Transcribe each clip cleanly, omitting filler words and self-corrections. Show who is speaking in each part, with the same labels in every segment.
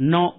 Speaker 1: 9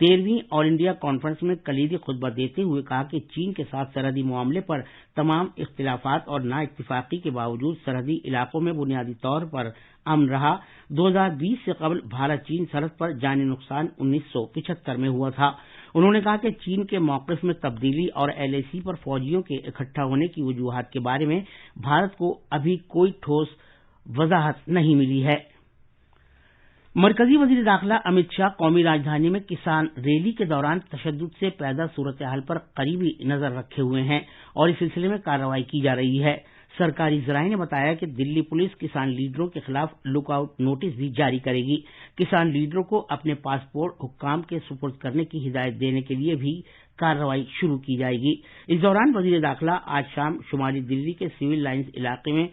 Speaker 1: 13ویں آل India conference میں کلیدی خطبہ دیتے ہوئے کہا کہ چین کے ساتھ سرحدی معاملے پر تمام اختلافات اور نا اتفاقی کے باوجود سرحدی علاقوں میں بنیادی طور پر امن رہا۔ 2020 سے قبل بھارت چین سرحد پر جانی نقصان 1975 میں ہوا تھا۔ انہوں نے کہا کہ چین کے موقف میں تبدیلی اور LAC پر فوجیوں کے اکٹھا ہونے کی وجوہات کے بارے میں بھارت کو ابھی کوئی ٹھوس وضاحت نہیں ملی ہے۔ مرکزی وزیر داخلہ امت شاہ قومی راجدھانی میں کسان ریلی کے دوران تشدد سے پیدا صورتحال پر قریبی نظر رکھے ہوئے ہیں اور اس سلسلے میں کارروائی کی جا رہی ہے۔ سرکاری ذرائع نے بتایا کہ دلی پولیس کسان لیڈروں کے خلاف لک آؤٹ نوٹس بھی جاری کرے گی۔ کسان لیڈروں کو اپنے پاسپورٹ حکام کے سپرد کرنے کی ہدایت دینے کے لیے بھی کارروائی شروع کی جائے گی۔ اس دوران وزیر داخلہ آج شام شمالی دلی کے سول لائنز علاقے میں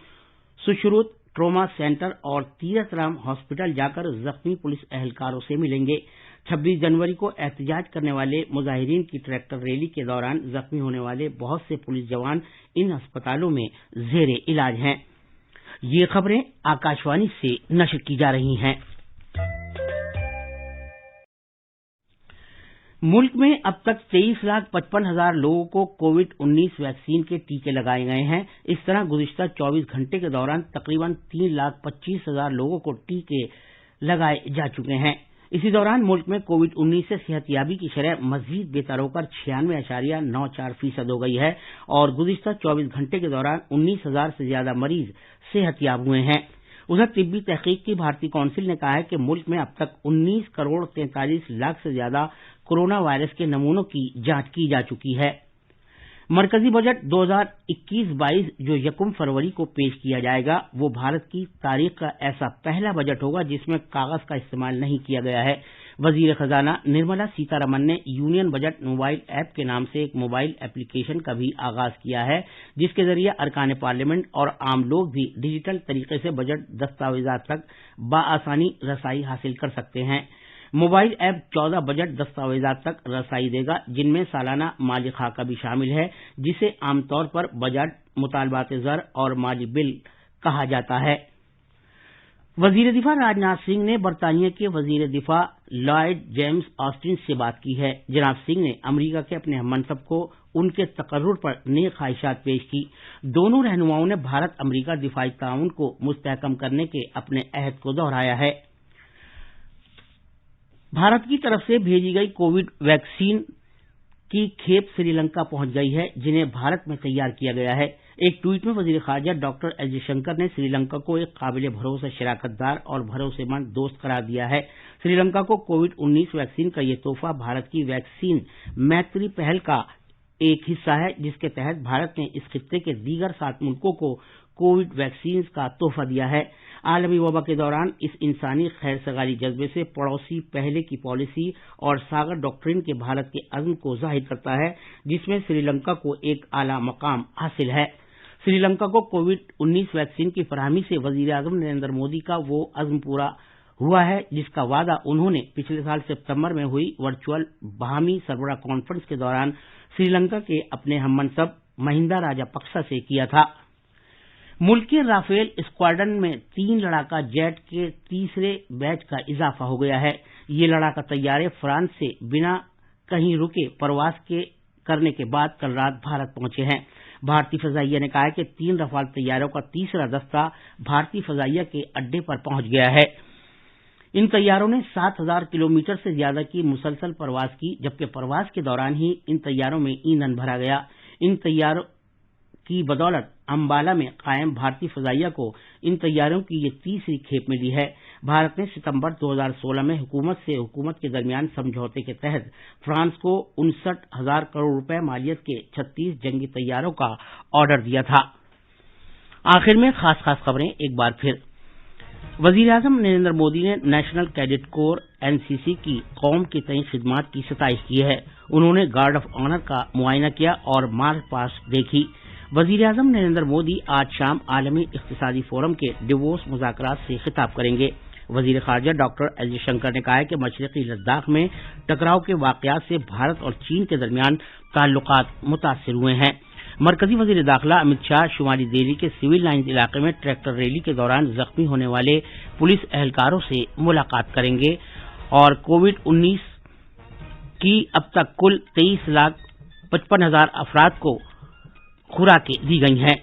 Speaker 1: سشروت ٹراما سینٹر اور تیرتھ رام ہاسپٹل جا کر زخمی پولیس اہلکاروں سے ملیں گے۔ 26 جنوری کو احتجاج کرنے والے مظاہرین کی ٹریکٹر ریلی کے دوران زخمی ہونے والے بہت سے پولیس جوان ان ہسپتالوں میں زیر علاج ہیں۔ یہ خبریں آکاشوانی سے نشر کی جا رہی ہیں۔ ملک میں اب تک 23,55,000 لوگوں کو کووڈ-19 ویکسین کے ٹیکے لگائے گئے ہیں۔ اس طرح گزشتہ 24 گھنٹے کے دوران تقریباً 3,25,000 لوگوں کو ٹیکے لگائے جا چکے ہیں۔ اسی دوران ملک میں کووڈ-19 سے صحت یابی کی شرح مزید بہتر ہو کر 96.94% ہو گئی ہے اور گزشتہ 24 گھنٹے کے دوران 19,000 سے زیادہ مریض صحت یاب ہوئے ہیں۔ ادھر طبی تحقیق کی بھارتی کونسل نے کہا ہے کہ ملک میں اب تک 19 کروڑ 43 لاکھ سے زیادہ کورونا وائرس کے نمونوں کی جانچ کی جا چکی ہے۔ مرکزی بجٹ 2021-22 جو 1 فروری کو پیش کیا جائے گا وہ بھارت کی تاریخ کا ایسا پہلا بجٹ ہوگا جس میں کاغذ کا استعمال نہیں کیا گیا ہے۔ وزیر خزانہ نرملا سیتا رمن نے یونین بجٹ موبائل ایپ کے نام سے ایک موبائل ایپلیکیشن کا بھی آغاز کیا ہے جس کے ذریعے ارکان پارلیمنٹ اور عام لوگ بھی ڈیجیٹل طریقے سے بجٹ دستاویزات تک بآسانی رسائی حاصل کر سکتے ہیں۔ موبائل ایپ 14 بجٹ دستاویزات تک رسائی دے گا جن میں سالانہ مالی خاکہ بھی شامل ہے جسے عام طور پر بجٹ مطالبات زر اور مالی بل کہا جاتا ہے۔ وزیر دفاع راجناتھ سنگھ نے برطانیہ کے وزیر دفاع لائیڈ جیمز آسٹن سے بات کی ہے۔ جناب سنگھ نے امریکہ کے اپنے ہم منصب کو ان کے تقرر پر نیک خواہشات پیش کی۔ دونوں رہنماؤں نے بھارت امریکہ دفاعی تعاون کو مستحکم کرنے کے اپنے عہد کو دہرایا ہے۔ بھارت کی طرف سے بھیجی گئی کووڈ ویکسین کی کھیپ سری لنکا پہنچ گئی ہے جنہیں بھارت میں تیار کیا گیا ہے۔ ایک ٹویٹ میں وزیر خارجہ ڈاکٹر ایس جے شنکر نے سری لنکا کو ایک قابل بھروسہ شراکت دار اور بھروسے مند دوست قرار دیا ہے۔ سری لنکا کو کووڈ-19 ویکسین کا یہ تحفہ بھارت کی ویکسین میتری پہل کا ایک حصہ ہے جس کے تحت بھارت نے اس خطے کے دیگر 7 ملکوں کو کووڈ ویکسین کا تحفہ دیا ہے۔ عالمی وبا کے دوران اس انسانی خیر سگالی جذبے سے پڑوسی پہلے کی پالیسی اور ساگر ڈاکٹرن کے بھارت کے عزم کو ظاہر کرتا ہے جس میں سری لنکا کو ایک اعلیٰ مقام حاصل ہے۔ سری لنکا کو کووڈ-19 ویکسین کی فراہمی سے وزیر اعظم نریندر مودی کا وہ عزم پورا ہوا ہے جس کا وعدہ انہوں نے پچھلے سال ستمبر میں ہوئی ورچوئل باہمی سربراہ کانفرنس کے دوران سری لنکا کے اپنے ہم منصب مہندا راجہ پکسا سے کیا تھا۔ ملک کے رافیل اسکواڈرن میں 3 لڑاکا جیٹ کے تیسرے بیچ کا اضافہ ہو گیا ہے۔ یہ لڑاکا طیارے فرانس سے بنا کہیں رکے پرواز کرنے کے بعد کل رات بھارت پہنچے ہیں۔ بھارتی فضائیہ نے کہا ہے کہ 3 رفال طیاروں کا تیسرا دستہ بھارتی فضائیہ کے اڈے پر پہنچ گیا ہے۔ ان طیاروں نے 7,000 کلومیٹر سے زیادہ کی مسلسل پرواز کی جبکہ پرواز کے دوران ہی ان طیاروں میں ایندھن بھرا گیا۔ ان طیاروں کی بدولت امبالہ میں قائم بھارتی فضائیہ کو ان طیاروں کی یہ تیسری کھیپ ملی ہے۔ بھارت نے ستمبر 2016 میں حکومت سے حکومت کے درمیان سمجھوتے کے تحت فرانس کو 59,000 کروڑ روپے مالیت کے 36 جنگی طیاروں کا آرڈر دیا تھا۔ آخر میں خاص خبریں ایک بار پھر۔ وزیر اعظم نریندر مودی نے نیشنل کیڈٹ کور NCC کی قوم کے تئیں خدمات کی ستائش کی ہے۔ انہوں نے گارڈ آف آنر کا معائنہ کیا اور مارچ پاسٹ دیکھی۔ وزیر اعظم نریندر مودی آج شام عالمی اقتصادی فورم کے ڈیووس مذاکرات سے خطاب کریں گے۔ وزیر خارجہ ڈاکٹر ایس جے شنکر نے کہا ہے کہ مشرقی لداخ میں ٹکراؤ کے واقعات سے بھارت اور چین کے درمیان تعلقات متاثر ہوئے ہیں۔ مرکزی وزیر داخلہ امت شاہ شمالی دہلی کے سول لائنز علاقے میں ٹریکٹر ریلی کے دوران زخمی ہونے والے پولیس اہلکاروں سے ملاقات کریں گے اور کووڈ-19 کی اب تک کل 23,55,000 افراد کو خوراکیں دی گئی ہیں۔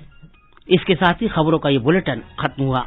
Speaker 1: اس کے ساتھ ہی خبروں کا یہ بلیٹن ختم ہوا۔